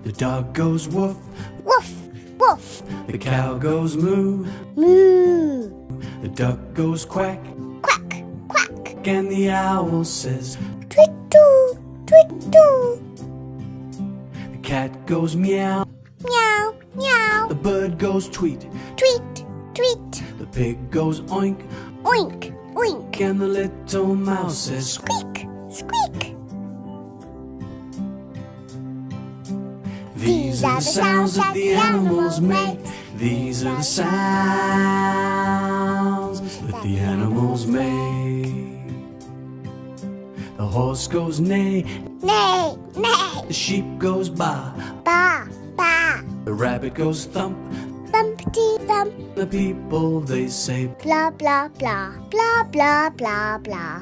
The dog goes woof, Woof, woof, the cow goes moo, moo. the duck goes quack, Quack, quack. and the owl says, Tweet-doo, tweet-doo. the cat goes meow, Meow, meow. the bird goes tweet, Tweet, tweet. the pig goes oink, Oink, oink. and the little mouse says, Squeak, squeak. these are the sounds that the animals make. These are the sounds that the animals make. The horse goes neigh, Neigh, neigh. the sheep goes baa, Ba, ba. the rabbit goes thump. Thumpty, thump. The people they say, Blah, blah, blah. Blah, blah, blah, blah.